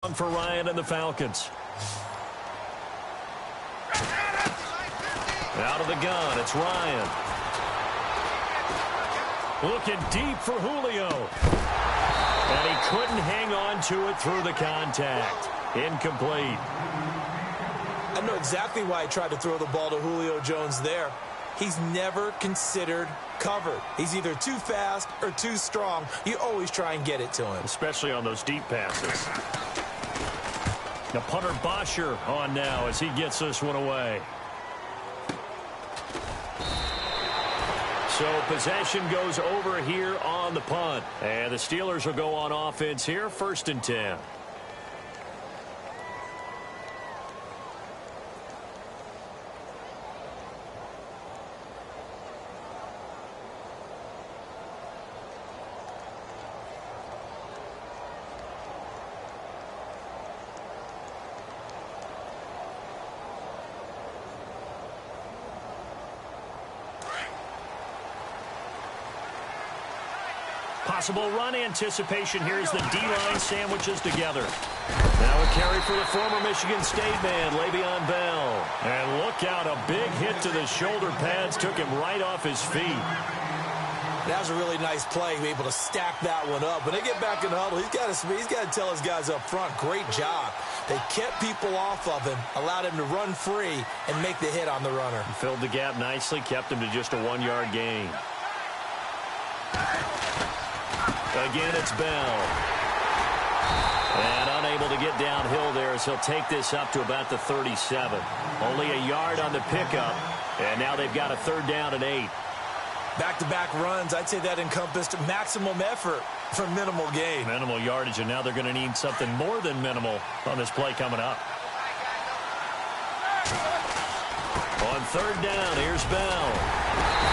For Ryan and the Falcons. Out of the gun, it's Ryan. Looking deep for Julio. And he couldn't hang on to it through the contact. Incomplete. I know exactly why he tried to throw the ball to Julio Jones there. He's never considered covered. He's either too fast or too strong. You always try and get it to him. Especially on those deep passes. The punter Bosher on now as he gets this one away. So possession goes over here on the punt. And the Steelers will go on offense here, 1st and 10. Possible run anticipation here as the D-line sandwiches together. Now a carry for the former Michigan State man, Le'Veon Bell. And look out, a big hit to the shoulder pads took him right off his feet. That was a really nice play, able to stack that one up. When they get back in the huddle, he's got to tell his guys up front, great job. They kept people off of him, allowed him to run free and make the hit on the runner. He filled the gap nicely, kept him to just a 1-yard gain. Again, it's Bell. And unable to get downhill there as he'll take this up to about the 37. Only a yard on the pickup, and now they've got a 3rd down and 8. Back-to-back runs, I'd say that encompassed maximum effort for minimal gain. Minimal yardage, and now they're going to need something more than minimal on this play coming up. On 3rd down, here's Bell.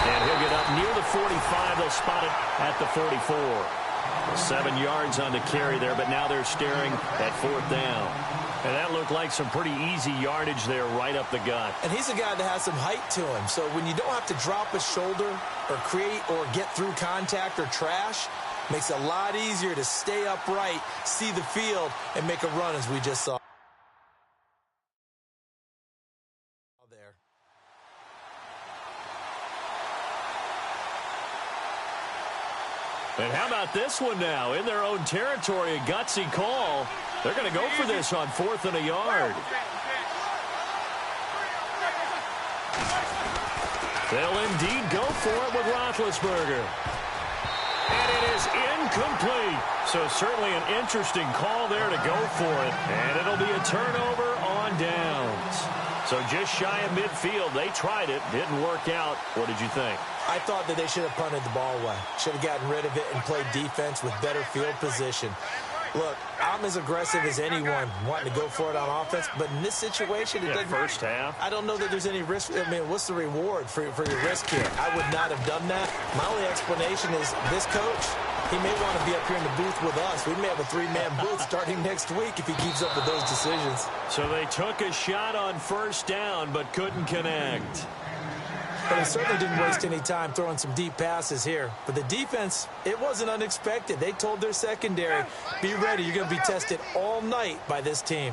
And he'll get up near the 45. They'll spot it at the 44. 7 yards on the carry there, but now they're staring at 4th down. And that looked like some pretty easy yardage there right up the gut. And he's a guy that has some height to him. So when you don't have to drop a shoulder or create or get through contact or trash, makes it a lot easier to stay upright, see the field, and make a run as we just saw. And how about this one now? In their own territory, a gutsy call. They're going to go for this on 4th and a yard. They'll indeed go for it with Roethlisberger. And it is incomplete. So certainly an interesting call there to go for it. And it'll be a turnover on downs. So just shy of midfield. They tried it. Didn't work out. What did you think? I thought that they should have punted the ball away. Should have gotten rid of it and played defense with better field position. Look, I'm as aggressive as anyone wanting to go for it on offense, but in this situation, it doesn't. First half. I don't know that there's any risk. I mean, what's the reward for your risk here? I would not have done that. My only explanation is this coach, he may want to be up here in the booth with us. We may have a 3-man booth starting next week if he keeps up with those decisions. So they took a shot on 1st down, but couldn't connect. But he certainly didn't waste any time throwing some deep passes here. But the defense, it wasn't unexpected. They told their secondary, be ready. You're going to be tested all night by this team.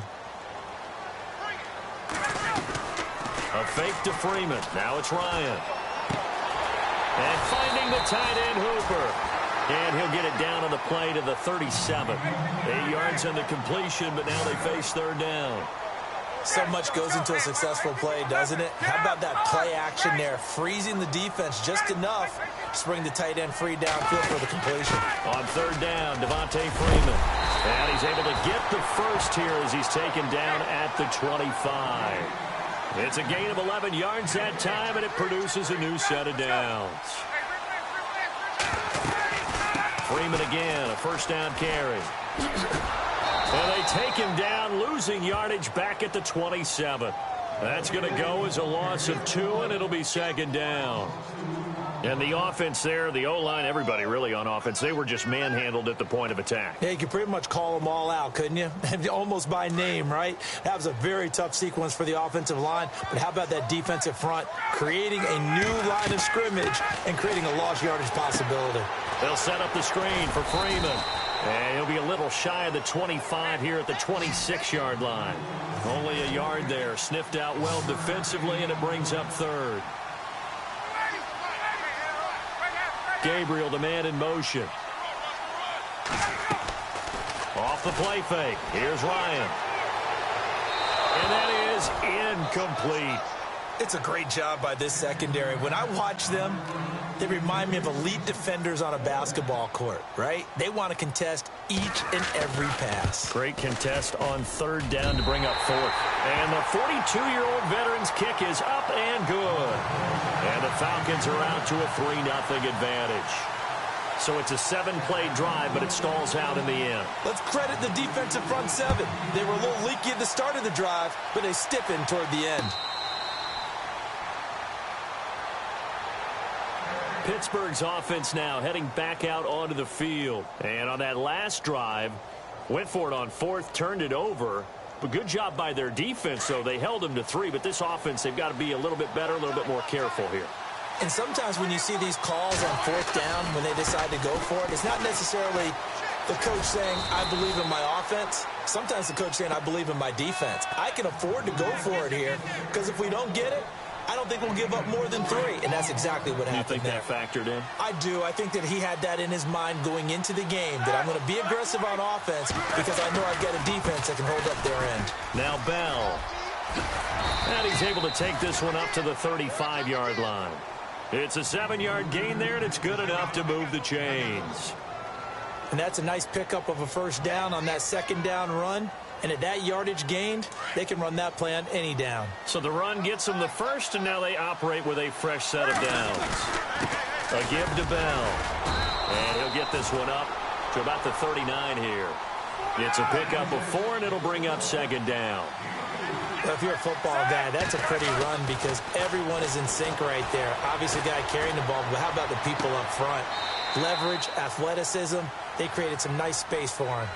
A fake to Freeman. Now it's Ryan. And finding the tight end Hooper. And he'll get it down on the play to the 37. 8 yards on the completion, but now they face 3rd down. So much goes into a successful play, doesn't it? How about that play action there? Freezing the defense just enough to bring the tight end free downfield for the completion. On 3rd down, Devontae Freeman. And he's able to get the first here as he's taken down at the 25. It's a gain of 11 yards that time, and it produces a new set of downs. Freeman again, a 1st down carry. And they take him down, losing yardage back at the 27. That's going to go as a loss of 2, and it'll be 2nd down. And the offense there, the O-line, everybody really on offense, they were just manhandled at the point of attack. Yeah, you could pretty much call them all out, couldn't you? Almost by name, right? That was a very tough sequence for the offensive line. But how about that defensive front, creating a new line of scrimmage and creating a lost yardage possibility? They'll set up the screen for Freeman. And he'll be a little shy of the 25 here at the 26-yard line. Only a yard there. Sniffed out well defensively, and it brings up third. Gabriel, the man in motion. Off the play fake. Here's Ryan. And that is incomplete. It's a great job by this secondary. When I watch them, they remind me of elite defenders on a basketball court, right? They want to contest each and every pass. Great contest on third down to bring up fourth. And the 42-year-old veteran's kick is up and good. And the Falcons are out to a 3-0 advantage. So it's a 7-play drive, but it stalls out in the end. Let's credit the defensive front seven. They were a little leaky at the start of the drive, but they stiffened toward the end. Pittsburgh's offense now heading back out onto the field. And on that last drive, went for it on fourth, turned it over. But good job by their defense, though. They held them to 3, but this offense, they've got to be a little bit better, a little bit more careful here. And sometimes when you see these calls on fourth down, when they decide to go for it, it's not necessarily the coach saying, I believe in my offense. Sometimes the coach saying, I believe in my defense. I can afford to go for it here, because if we don't get it, I don't think we'll give up more than 3, and that's exactly what happened there. You think that factored in? I do. I think that he had that in his mind going into the game, that I'm going to be aggressive on offense because I know I've got a defense that can hold up their end. Now Bell. And he's able to take this one up to the 35-yard line. It's a 7-yard gain there, and it's good enough to move the chains. And that's a nice pickup of a first down on that second down run. And at that yardage gained, they can run that play on any down. So the run gets them the first, and now they operate with a fresh set of downs. A give to Bell. And he'll get this one up to about the 39 here. It's a pickup of 4, and it'll bring up second down. Well, if you're a football guy, that's a pretty run because everyone is in sync right there. Obviously, the guy carrying the ball, but how about the people up front? Leverage, athleticism, they created some nice space for him.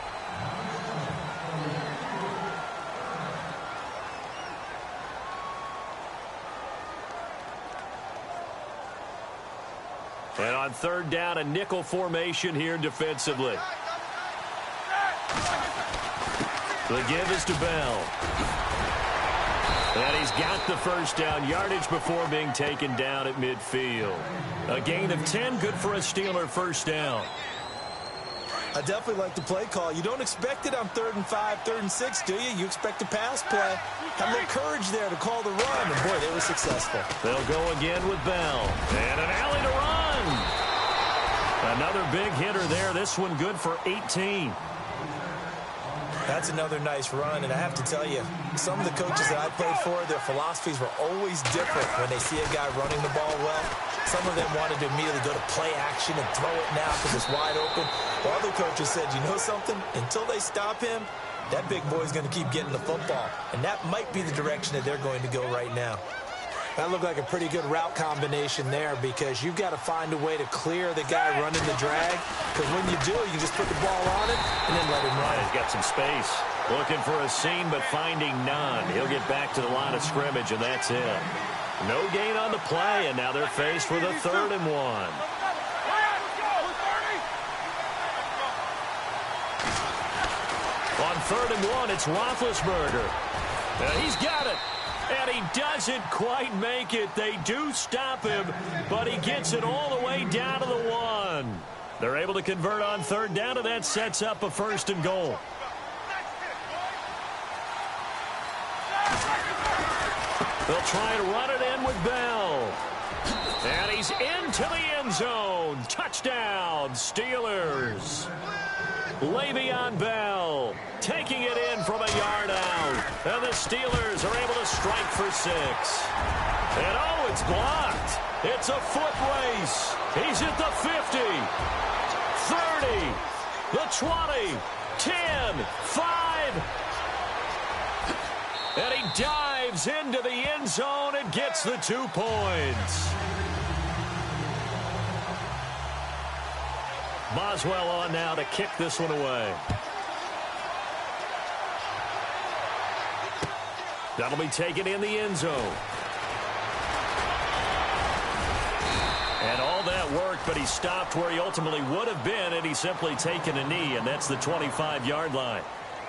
And on third down, a nickel formation here defensively. The give is to Bell. And he's got the first down yardage before being taken down at midfield. A gain of 10, good for a Steeler first down. I definitely like the play call. You don't expect it on 3rd and 5, 3rd and 6, do you? You expect a pass play. Have a little courage there to call the run, and boy, they were successful. They'll go again with Bell. And an alley to run. Another big hitter there. This one good for 18. That's another nice run, and I have to tell you, some of the coaches that I played for, their philosophies were always different when they see a guy running the ball well. Some of them wanted to immediately go to play action and throw it now because it's wide open. While other coaches said, you know something? Until they stop him, that big boy's going to keep getting the football. And that might be the direction that they're going to go right now. That looked like a pretty good route combination there because you've got to find a way to clear the guy running the drag. Because when you do, you just put the ball on it and then let him run. He's got some space. Looking for a seam, but finding none. He'll get back to the line of scrimmage, and that's it. No gain on the play, and now they're faced with a 3rd and 1. On 3rd and 1, it's Roethlisberger. He's got it. And he doesn't quite make it. They do stop him, but he gets it all the way down to the 1. They're able to convert on 3rd down, and that sets up a 1st and goal. They'll try and run it in with Bell. And he's into the end zone. Touchdown, Steelers. Le'Veon Bell taking it in from a yard out. And the Steelers are able to strike for 6. And oh, it's blocked. It's a foot race. He's at the 50, 30, the 20, 10, 5. And he dives into the end zone and gets the 2 points. Boswell on now to kick this one away. That'll be taken in the end zone. And all that work, but he stopped where he ultimately would have been had he simply taken a knee, and that's the 25-yard line.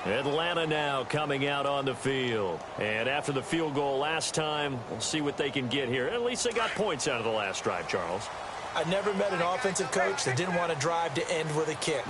Atlanta now coming out on the field. And after the field goal last time, we'll see what they can get here. At least they got points out of the last drive, Charles. I never met an offensive coach that didn't want to drive to end with a kick.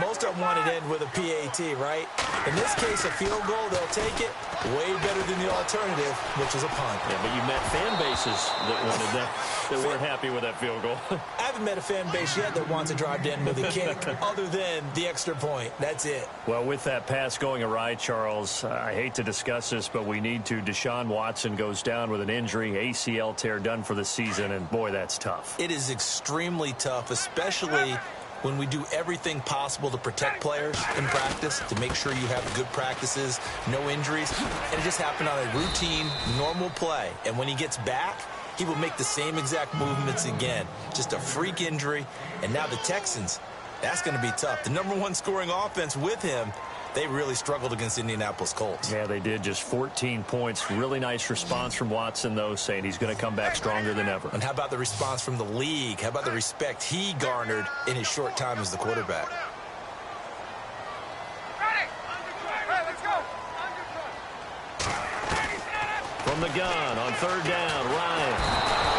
Most of them want to end with a PAT, right? In this case, a field goal, they'll take it way better than the alternative, which is a punt. Yeah, but you met fan bases that wanted that weren't happy with that field goal. I haven't met a fan base yet that wants to drive to end with a kick other than the extra point. That's it. Well, with that pass going awry, Charles, I hate to discuss this, but we need to. Deshaun Watson goes down with an injury, ACL tear done for the season, and boy, that's tough. It is extremely tough, especially when we do everything possible to protect players in practice, to make sure you have good practices, no injuries, and it just happened on a routine, normal play. And when he gets back, he will make the same exact movements again. Just a freak injury. And now the Texans, that's going to be tough. The #1 scoring offense with him, they really struggled against Indianapolis Colts. Yeah, they did. Just 14 points. Really nice response from Watson, though, saying he's going to come back stronger than ever. And how about the response from the league? How about the respect he garnered in his short time as the quarterback? From the gun on 3rd down, Ryan.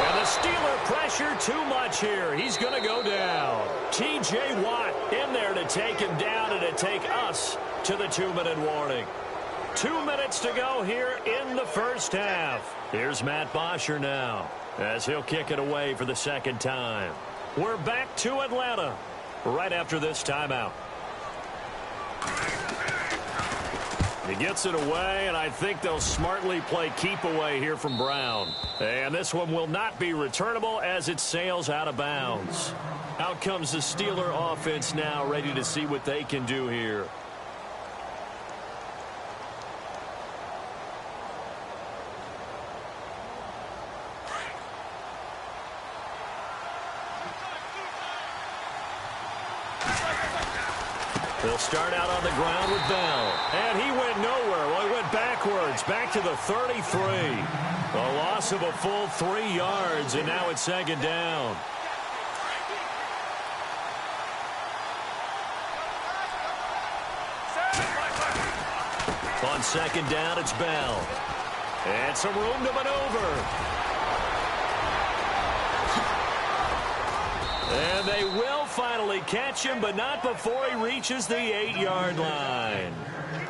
And the Steeler pressure too much here. He's going to go down. T.J. Watt in there to take him down and to take us to the 2-minute warning. 2 minutes to go here in the first half. Here's Matt Bosher now as he'll kick it away for the second time. We're back to Atlanta right after this timeout. He gets it away, and I think they'll smartly play keep away here from Brown. And this one will not be returnable as it sails out of bounds. Out comes the Steeler offense now, ready to see what they can do here. They'll start out on the ground with Bell. And he went nowhere. Well, he went backwards, back to the 33. A loss of a full 3 yards, and now it's 2nd down. On 2nd down, it's Bell. And some room to maneuver. And they will finally catch him, but not before he reaches the 8-yard line.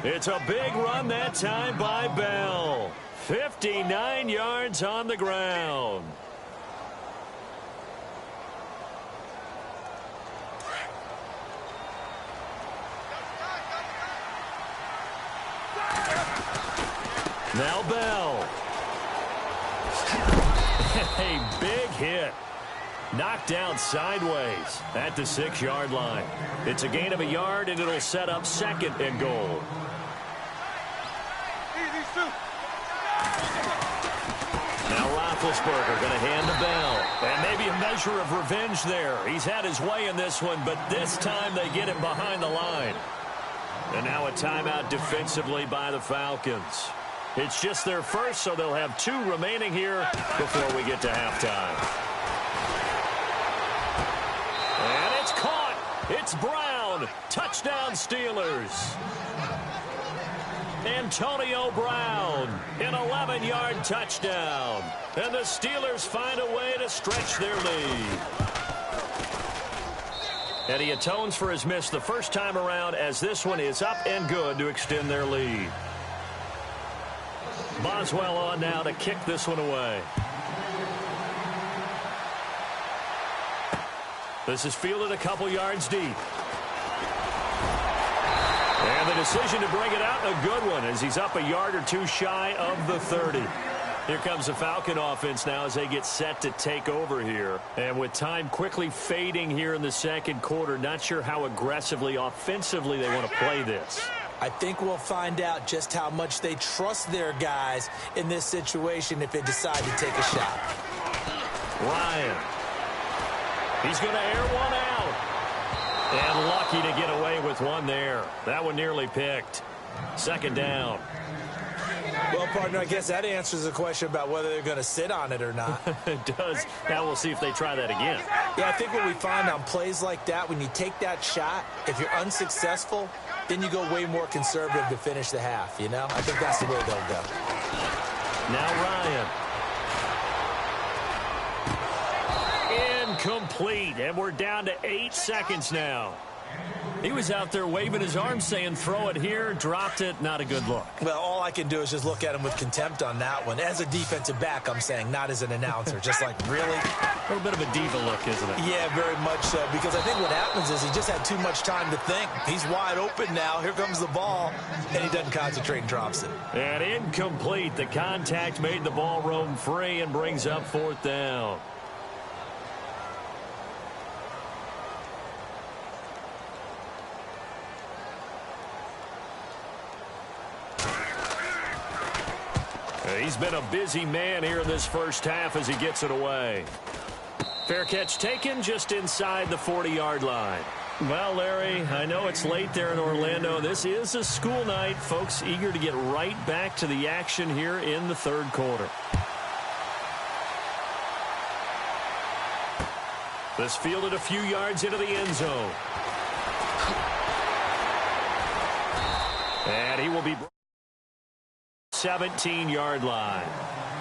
It's a big run that time by Bell. 59 yards on the ground. Now Bell. A big hit. Knocked down sideways at the 6-yard line. It's a gain of a yard, and it'll set up 2nd and goal. Now Roethlisberger going to hand the Bell. And maybe a measure of revenge there. He's had his way in this one, but this time they get him behind the line. And now a timeout defensively by the Falcons. It's just their first, so they'll have 2 remaining here before we get to halftime. And it's caught. It's Brown. Touchdown, Steelers. Antonio Brown, an 11-yard touchdown. And the Steelers find a way to stretch their lead. And he atones for his miss the first time around, as this one is up and good to extend their lead. Boswell on now to kick this one away. This is fielded a couple yards deep. And the decision to bring it out, a good one, as he's up a yard or 2 shy of the 30. Here comes the Falcon offense now as they get set to take over here. And with time quickly fading here in the second quarter, not sure how aggressively, offensively they want to play this. I think we'll find out just how much they trust their guys in this situation if they decide to take a shot. Ryan. He's going to air one out. And lucky to get away with one there. That one nearly picked. 2nd down. Well, partner, I guess that answers the question about whether they're going to sit on it or not. It does. Now we'll see if they try that again. Yeah, I think what we find on plays like that, when you take that shot, if you're unsuccessful, then you go way more conservative to finish the half, you know? I think that's the way they'll go. Now Ryan. Incomplete, and we're down to 8 seconds now. He was out there waving his arms saying, throw it here, dropped it, not a good look. Well, all I can do is just look at him with contempt on that one. As a defensive back, I'm saying, not as an announcer. Just like, really? A little bit of a diva look, isn't it? Yeah, very much so, because I think what happens is he just had too much time to think. He's wide open now. Here comes the ball, and he doesn't concentrate and drops it. And incomplete. The contact made the ball roam free and brings up 4th down. He's been a busy man here in this first half as he gets it away. Fair catch taken just inside the 40-yard line. Well, Larry, I know it's late there in Orlando. This is a school night. Folks eager to get right back to the action here in the 3rd quarter. This fielded a few yards into the end zone. And he will be 17-yard line.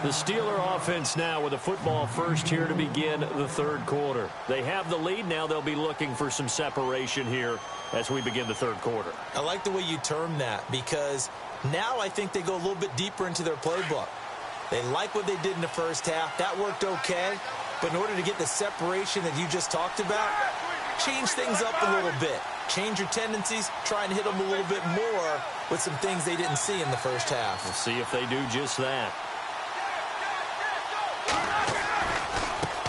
The Steeler offense now with a football first here to begin the 3rd quarter. They have the lead. Now they'll be looking for some separation here as we begin the 3rd quarter. I like the way you term that, because now I think they go a little bit deeper into their playbook. They like what they did in the first half. That worked okay. But in order to get the separation that you just talked about, change things up a little bit. Change your tendencies, try and hit them a little bit more with some things they didn't see in the first half. We'll see if they do just that.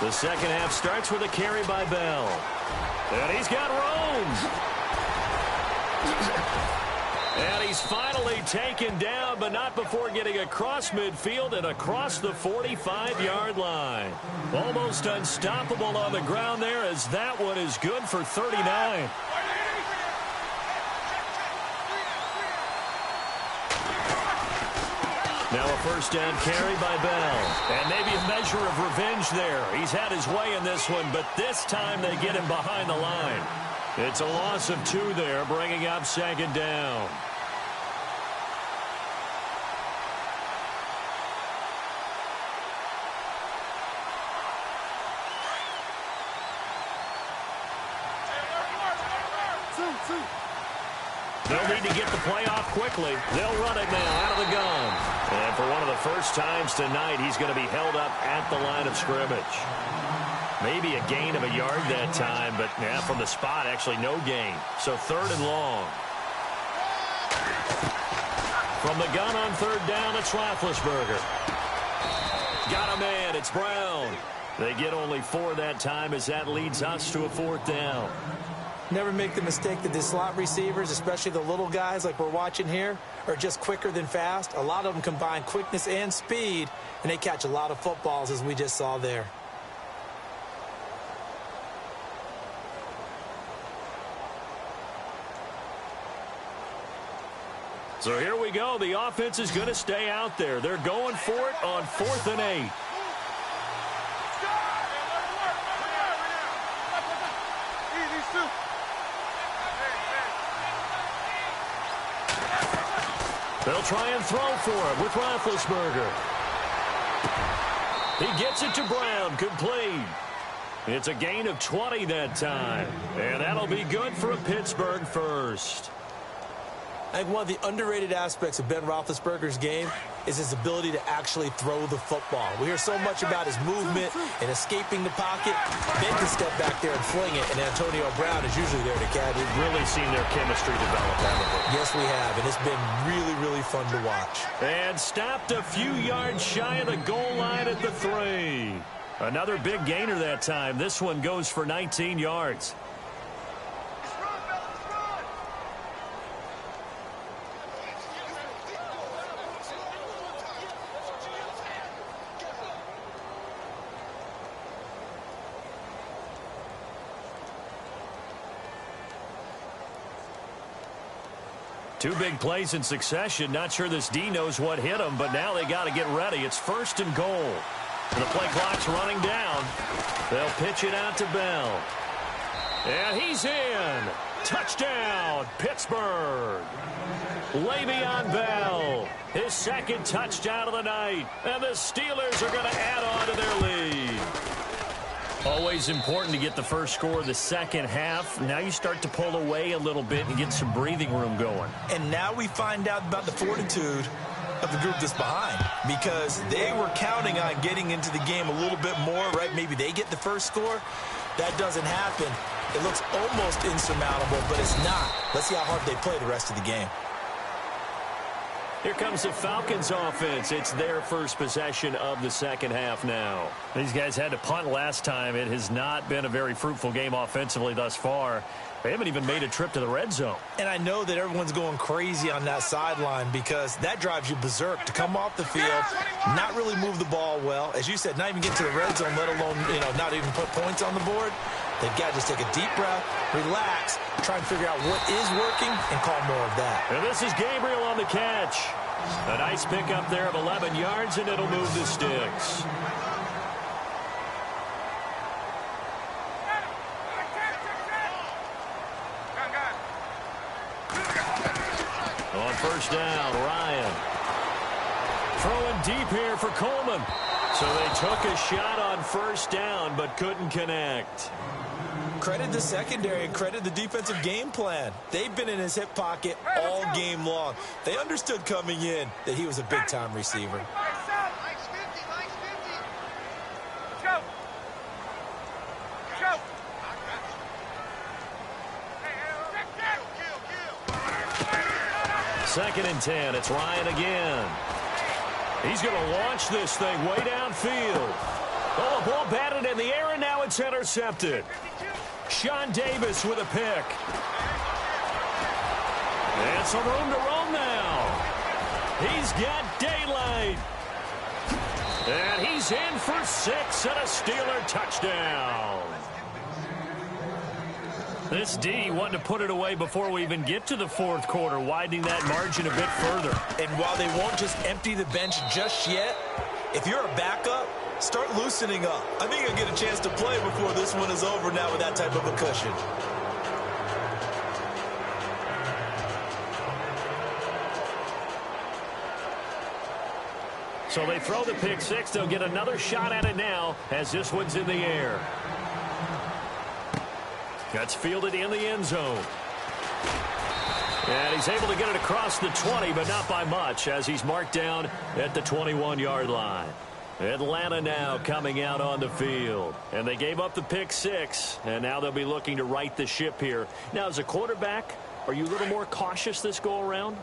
The second half starts with a carry by Bell. And he's got room. And he's finally taken down, but not before getting across midfield and across the 45-yard line. Almost unstoppable on the ground there, as that one is good for 39. Now a first down carry by Bell. And maybe a measure of revenge there. He's had his way in this one, but this time they get him behind the line. It's a loss of 2 there, bringing up 2nd down. They'll need to get the play off quickly. They'll run it now out of the gun. And for one of the first times tonight, he's going to be held up at the line of scrimmage. Maybe a gain of a yard that time, but yeah, from the spot, actually no gain. So 3rd and long. From the gun on 3rd down, it's Roethlisberger. Got a man, it's Brown. They get only 4 that time, as that leads us to a 4th down. Never make the mistake that the slot receivers, especially the little guys like we're watching here, are just quicker than fast. A lot of them combine quickness and speed, and they catch a lot of footballs, as we just saw there. So here we go. The offense is going to stay out there. They're going for it on 4th and 8. They'll try and throw for him with Roethlisberger. He gets it to Brown, complete. It's a gain of 20 that time. And that'll be good for a Pittsburgh first. I think one of the underrated aspects of Ben Roethlisberger's game is his ability to actually throw the football. We hear so much about his movement and escaping the pocket. Ben can step back there and fling it, and Antonio Brown is usually there to catch. We've really seen their chemistry develop, haven't we? Yes, we have, and it's been really, really fun to watch. And stopped a few yards shy of the goal line at the 3. Another big gainer that time. This one goes for 19 yards. Two big plays in succession. Not sure this D knows what hit him, but now they got to get ready. It's 1st and goal. And the play clock's running down. They'll pitch it out to Bell. And he's in. Touchdown, Pittsburgh. Le'Veon Bell, his 2nd touchdown of the night. And the Steelers are going to add on to their lead. Always important to get the first score of the second half. Now you start to pull away a little bit and get some breathing room going. And now we find out about the fortitude of the group that's behind, because they were counting on getting into the game a little bit more, right? Maybe they get the first score. That doesn't happen. It looks almost insurmountable, but it's not. Let's see how hard they play the rest of the game. Here comes the Falcons offense. It's their first possession of the second half now. These guys had to punt last time. It has not been a very fruitful game offensively thus far. They haven't even made a trip to the red zone. And I know that everyone's going crazy on that sideline because that drives you berserk to come off the field, not really move the ball well. As you said, not even get to the red zone, let alone, not even put points on the board. They've got to just take a deep breath, relax, try and figure out what is working, and call more of that. And this is Gabriel on the catch. A nice pickup there of 11 yards, and it'll move the sticks. On first down, Ryan. Throwing deep here for Coleman. So they took a shot on first down, but couldn't connect. Credit the secondary and credit the defensive game plan. They've been in his hip pocket all game long. They understood coming in that he was a big-time receiver. Second and 10. It's Ryan again. He's going to launch this thing way downfield. Oh, the ball batted in the air, and now it's intercepted. Sean Davis with a pick. And some room to roam now. He's got daylight. And he's in for 6 and a Steeler touchdown. This D wanting to put it away before we even get to the fourth quarter, widening that margin a bit further. And while they won't just empty the bench just yet, if you're a backup, start loosening up. I think you'll get a chance to play before this one is over now with that type of a cushion. So they throw the pick six. They'll get another shot at it now as this one's in the air. That's fielded in the end zone. And he's able to get it across the 20, but not by much as he's marked down at the 21-yard line. Atlanta now coming out on the field. And they gave up the pick six, and now they'll be looking to right the ship here. Now, as a quarterback, are you a little more cautious this go-around?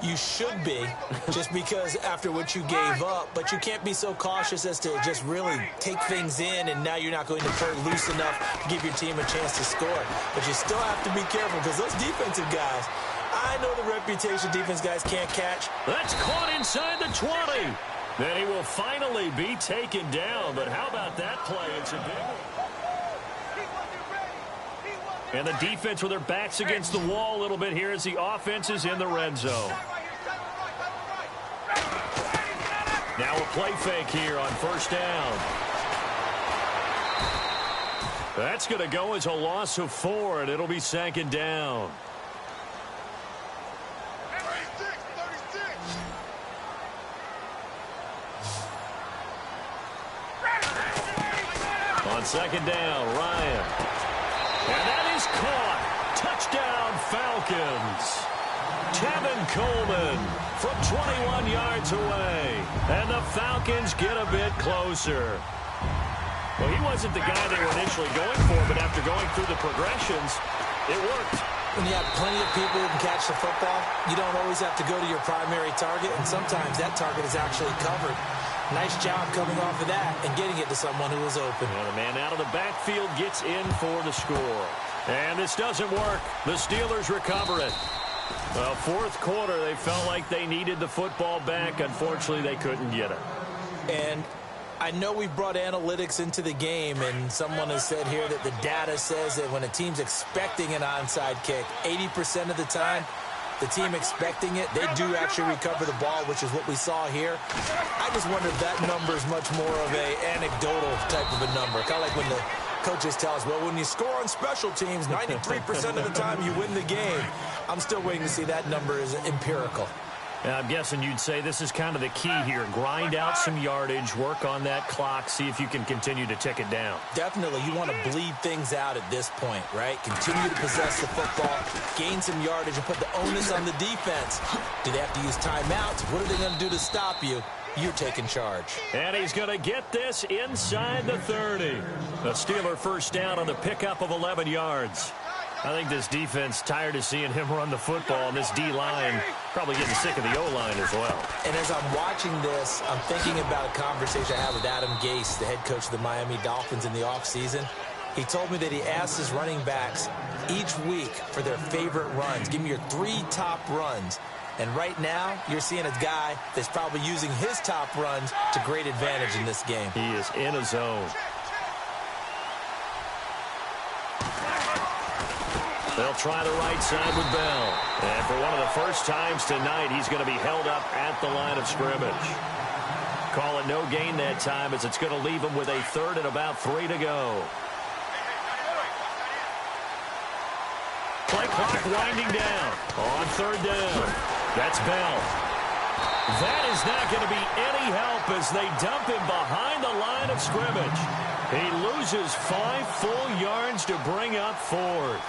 You should be, just because after what you gave up, but you can't be so cautious as to just really take things in, and now you're not going to play loose enough to give your team a chance to score. But you still have to be careful because those defensive guys, I know the reputation defense guys can't catch. That's caught inside the 20. Then he will finally be taken down, but how about that play? It's a big one. And the defense with their backs against the wall a little bit here as the offense is in the red zone. Now a play fake here on first down. That's going to go as a loss of 4, and it'll be second down. On second down, Ryan. And that is caught. Touchdown, Falcons. Tevin Coleman from 21 yards away. And the Falcons get a bit closer. Well, he wasn't the guy they were initially going for, but after going through the progressions, it worked. When you have plenty of people who can catch the football, you don't always have to go to your primary target, and sometimes that target is actually covered. Nice job coming off of that and getting it to someone who was open. And the man out of the backfield gets in for the score. And this doesn't work. The Steelers recover it. Well, fourth quarter, they felt like they needed the football back. Unfortunately, they couldn't get it. And I know we brought analytics into the game, and someone has said here that the data says that when a team's expecting an onside kick, 80% of the time, the team expecting it, they do actually recover the ball, which is what we saw here. I just wonder if that number is much more of a anecdotal type of a number. Kind of like when the coaches tell us, well, when you score on special teams, 93% of the time you win the game. I'm still waiting to see that number is empirical. I'm guessing you'd say this is kind of the key here. Grind out some yardage, work on that clock, see if you can continue to tick it down. Definitely. You want to bleed things out at this point, right? Continue to possess the football, gain some yardage, and put the onus on the defense. Do they have to use timeouts? What are they going to do to stop you? You're taking charge. And he's going to get this inside the 30. A Steeler first down on the pickup of 11 yards. I think this defense tired of seeing him run the football, and this D-line probably getting sick of the O-line as well. And as I'm watching this, I'm thinking about a conversation I had with Adam Gase, the head coach of the Miami Dolphins in the offseason. He told me that he asked his running backs each week for their favorite runs. Give me your 3 top runs. And right now, you're seeing a guy that's probably using his top runs to great advantage in this game. He is in a zone. They'll try the right side with Bell. And for one of the first times tonight, he's going to be held up at the line of scrimmage. Call it no gain that time, as it's going to leave him with a 3rd and about 3 to go. Play clock winding down on 3rd down. That's Bell. That is not going to be any help as they dump him behind the line of scrimmage. He loses 5 full yards to bring up 4th.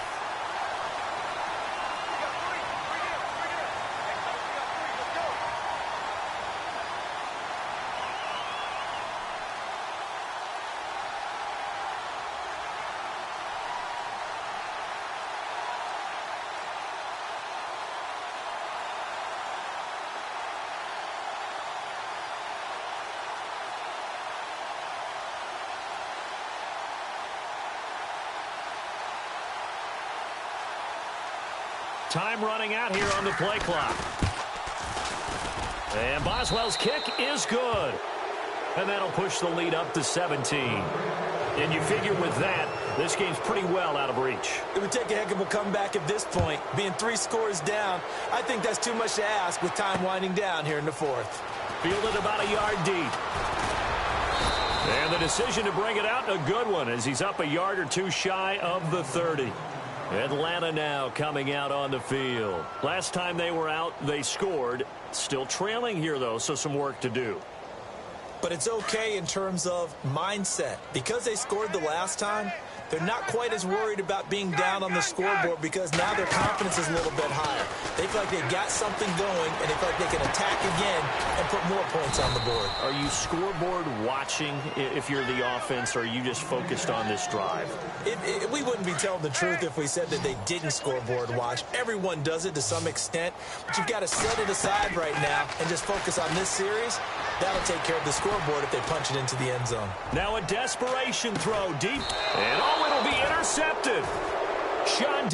Time running out here on the play clock. And Boswell's kick is good. And that'll push the lead up to 17. And you figure with that, this game's pretty well out of reach. It would take a heck of a comeback at this point. Being 3 scores down, I think that's too much to ask with time winding down here in the 4th. Fielded about a yard deep. And the decision to bring it out, a good one, as he's up a yard or 2 shy of the 30. Atlanta now coming out on the field. Last time they were out, they scored. Still trailing here, though, so some work to do. But it's okay in terms of mindset. Because they scored the last time, they're not quite as worried about being down on the scoreboard because now their confidence is a little bit higher. They feel like they've got something going, and they feel like they can attack again and put more points on the board. Are you scoreboard watching if you're the offense, or are you just focused on this drive? We wouldn't be telling the truth if we said that they didn't scoreboard watch. Everyone does it to some extent, but you've got to set it aside right now and just focus on this series. That'll take care of the scoreboard if they punch it into the end zone. Now a desperation throw deep, and it'll be intercepted. Sean